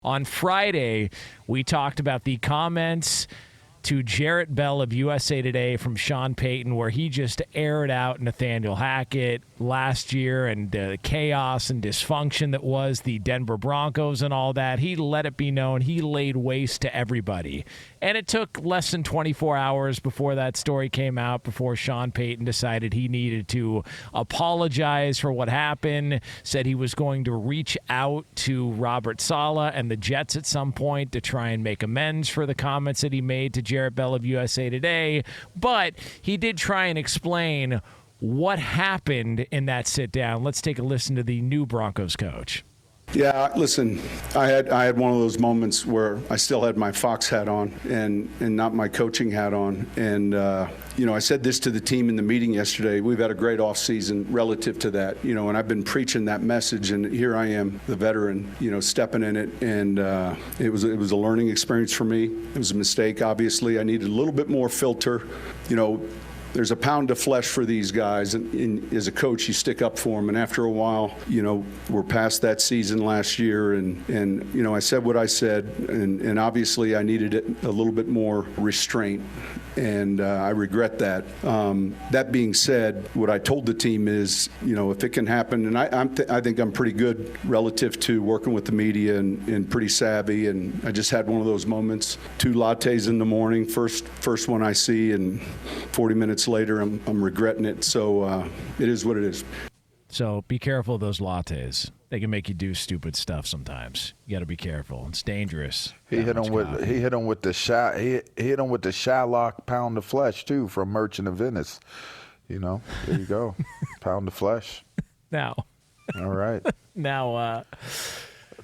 On Friday, we talked about the comments to Jarrett Bell of USA Today from Sean Payton, where he just aired out Nathaniel Hackett last year and the chaos and dysfunction that was the Denver Broncos and all that. He let it be known. He laid waste to everybody. And it took less than 24 hours before that story came out, before Sean Payton decided he needed to apologize for what happened, said he was going to reach out to Robert Saleh and the Jets at some point to try and make amends for the comments that he made to Jarrett Bell of USA Today. But he did try and explain what happened in that sit-down. Let's take a listen to the new Broncos coach. Yeah, listen, I had one of those moments where I still had my Fox hat on and not my coaching hat on. And, I said this to the team in the meeting yesterday. We've had a great offseason relative to that, and I've been preaching that message. And here I am, the veteran, stepping in it. And it was a learning experience for me. It was a mistake, obviously. I needed a little bit more filter, There's a pound of flesh for these guys, and as a coach, you stick up for them. And after a while, we're past that season last year, and I said what I said, and obviously I needed a little bit more restraint, and I regret that. That being said, what I told the team is, if it can happen, and I think I'm pretty good relative to working with the media and pretty savvy, and I just had one of those moments. 2 lattes in the morning, first one I see, and 40 minutes later, I'm regretting it. So it is what it is. So be careful of those lattes. They can make you do stupid stuff sometimes. You got to be careful. It's dangerous. He hit him with the Shylock pound of flesh too from Merchant of Venice. There you go, pound of flesh. Now, all right. Now,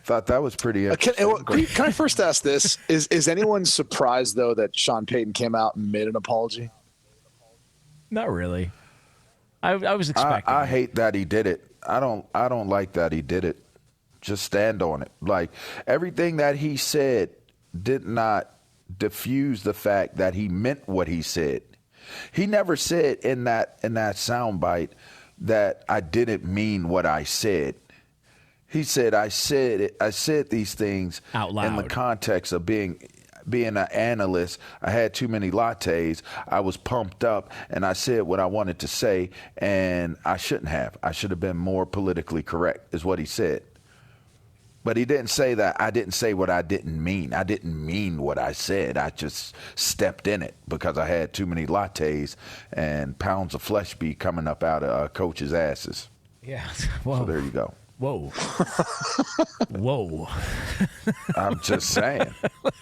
thought that was pretty interesting. Can I first ask this? Is anyone surprised though that Sean Payton came out and made an apology? Not really. I was expecting. I hate that he did it. I don't like that he did it. Just stand on it. Like, everything that he said did not diffuse the fact that he meant what he said. He never said in that soundbite that I didn't mean what I said. He said I said these things out loud in the context of being an analyst. I had too many lattes. I was pumped up, and I said what I wanted to say, and I shouldn't have. I should have been more politically correct, is what he said. But he didn't say that I didn't say what I didn't mean. I didn't mean what I said. I just stepped in it because I had too many lattes and pounds of flesh be coming up out of coaches' asses. Yeah. Well, so there you go. Whoa. Whoa. I'm just saying.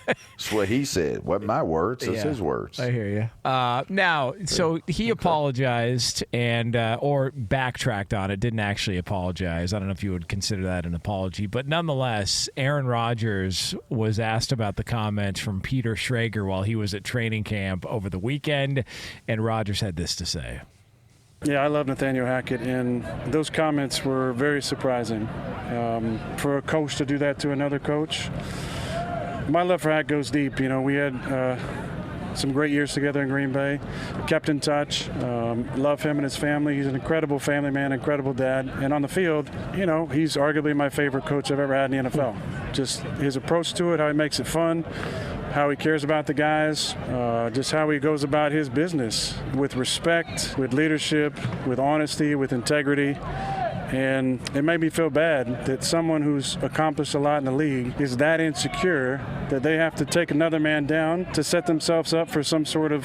That's what he said. Wasn't my words. It's his words. I hear you. Now, so he apologized and or backtracked on it, didn't actually apologize. I don't know if you would consider that an apology. But nonetheless, Aaron Rodgers was asked about the comments from Peter Schrager while he was at training camp over the weekend, and Rodgers had this to say. Yeah, I love Nathaniel Hackett, and those comments were very surprising. For a coach to do that to another coach, my love for Hackett goes deep. We had some great years together in Green Bay, kept in touch, love him and his family. He's an incredible family man, incredible dad. And on the field, he's arguably my favorite coach I've ever had in the NFL. Just his approach to it, how he makes it fun, how he cares about the guys, just how he goes about his business with respect, with leadership, with honesty, with integrity. And it made me feel bad that someone who's accomplished a lot in the league is that insecure that they have to take another man down to set themselves up for some sort of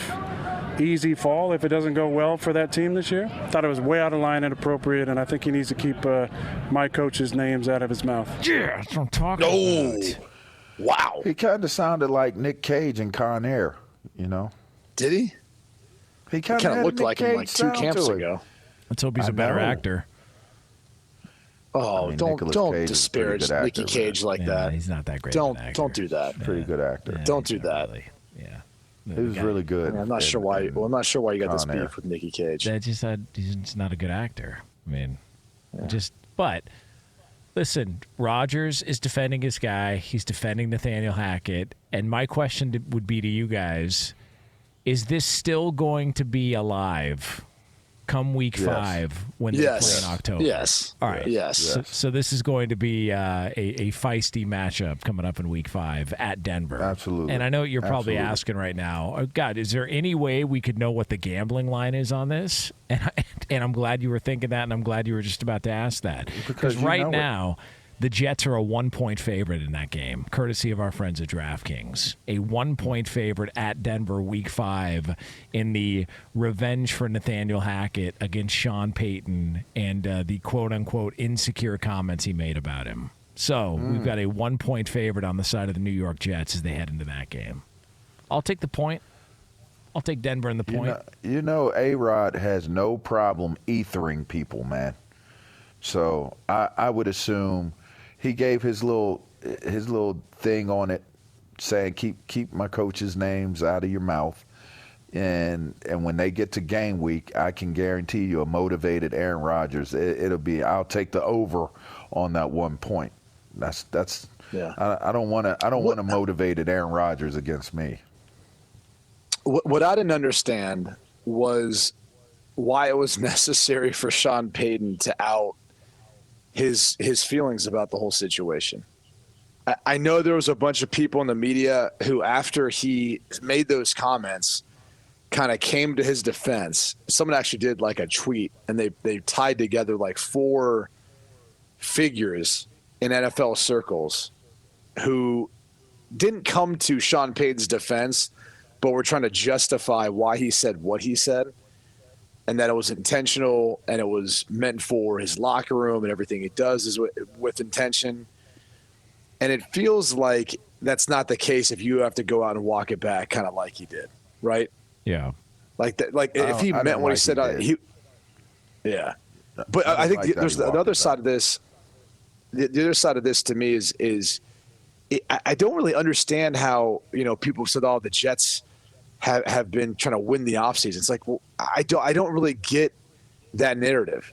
easy fall if it doesn't go well for that team this year. Thought it was way out of line and inappropriate, and I think he needs to keep my coach's names out of his mouth. Yeah, that's what I'm talking about. Wow. He kind of sounded like Nick Cage in Con Air, Did he? He kind of looked like him like 2 camps ago. Let's hope he's a better actor. Oh, don't disparage Nicky Cage like that. He's not that great. Don't do that. Pretty good actor. Don't do that. Really, yeah. He was really good. I'm not sure why. Well, I'm not sure why you got this beef with Nicky Cage. He's not a good actor. I mean, but listen, Rodgers is defending his guy. He's defending Nathaniel Hackett. And my question would be to you guys: is this still going to be alive come week 5 when they play in October. Yes. All right. Yes. So this is going to be a feisty matchup coming up in week 5 at Denver. Absolutely. And I know you're probably asking right now, oh, God, is there any way we could know what the gambling line is on this? And I'm glad you were thinking that, and I'm glad you were just about to ask that. Because right now, the Jets are a 1-point favorite in that game, courtesy of our friends at DraftKings. A 1-point favorite at Denver week 5 in the revenge for Nathaniel Hackett against Sean Payton and the quote-unquote insecure comments he made about him. So we've got a 1-point favorite on the side of the New York Jets as they head into that game. I'll take the point. I'll take Denver in the point. You know, A-Rod has no problem ethering people, man. So I would assume he gave his little thing on it, saying keep my coaches' names out of your mouth, and when they get to game week, I can guarantee you a motivated Aaron Rodgers. It'll be, I'll take the over on that 1 point. That's yeah. I don't want a motivated Aaron Rodgers against me. What I didn't understand was why it was necessary for Sean Payton to out his feelings about the whole situation. I know there was a bunch of people in the media who, after he made those comments, kind of came to his defense. Someone actually did like a tweet, and they tied together like 4 figures in NFL circles who didn't come to Sean Payton's defense, but were trying to justify why he said what he said, and that it was intentional and it was meant for his locker room and everything he does is with intention. And it feels like that's not the case if you have to go out and walk it back, kind of like he did, right? Yeah. Like that. Like if he meant what he said, yeah. But I think there's the other side of this. The other side of this to me is I don't really understand how, people said, oh, the Jets have been trying to win the offseason. It's like, well, I don't really get that narrative.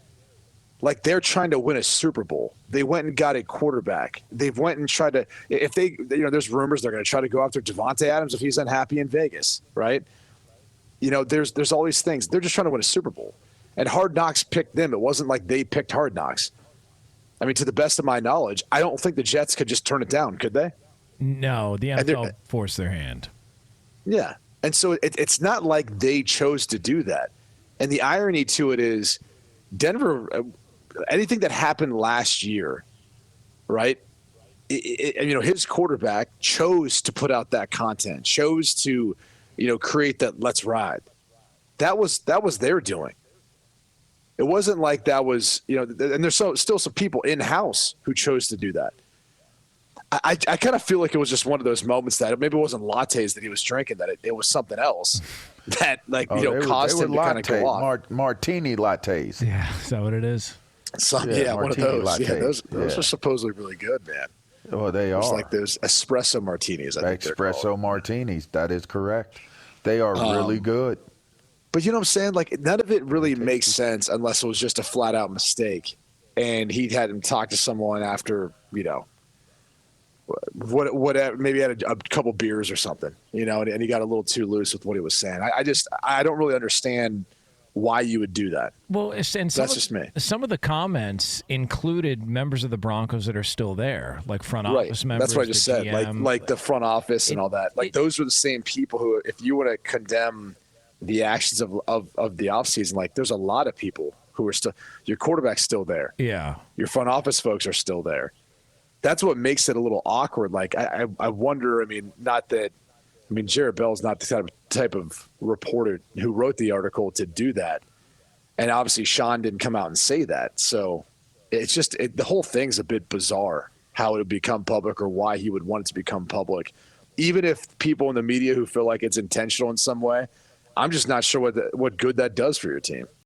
Like, they're trying to win a Super Bowl. They went and got a quarterback. They've went and tried to, if they, there's rumors they're going to try to go after Devontae Adams if he's unhappy in Vegas, right? There's all these things. They're just trying to win a Super Bowl. And Hard Knocks picked them. It wasn't like they picked Hard Knocks. I mean, to the best of my knowledge, I don't think the Jets could just turn it down, could they? No, the NFL forced their hand. Yeah. And so it's not like they chose to do that. And the irony to it is Denver, anything that happened last year, right? His quarterback chose to put out that content, chose to, create that let's ride. That was their doing. It wasn't like that was, and there's still some people in-house who chose to do that. I kind of feel like it was just one of those moments that maybe it wasn't lattes that he was drinking, that it was something else that caused him to kind of go off. Martini lattes. Yeah, is that what it is? One of those. Lattes. Yeah, those are supposedly really good, man. Oh, they are. It's like those espresso martinis. I think espresso martinis. That is correct. They are really good. But you know what I'm saying? Like, none of it really makes sense unless it was just a flat out mistake. And he had him talk to someone after, whatever, maybe had a couple beers or something, and he got a little too loose with what he was saying. I don't really understand why you would do that. Well, that's just me. Some of the comments included members of the Broncos that are still there, like front office members. That's what I just said. Like the front office and all that. Like, those were the same people who, if you want to condemn the actions of the offseason, like, there's a lot of people who are still, your quarterback's still there. Yeah. Your front office folks are still there. That's what makes it a little awkward. Like, I wonder, Jared Bell's not the type of reporter who wrote the article to do that. And obviously Sean didn't come out and say that. So it's just, the whole thing's a bit bizarre how it would become public or why he would want it to become public. Even if people in the media who feel like it's intentional in some way, I'm just not sure what good that does for your team.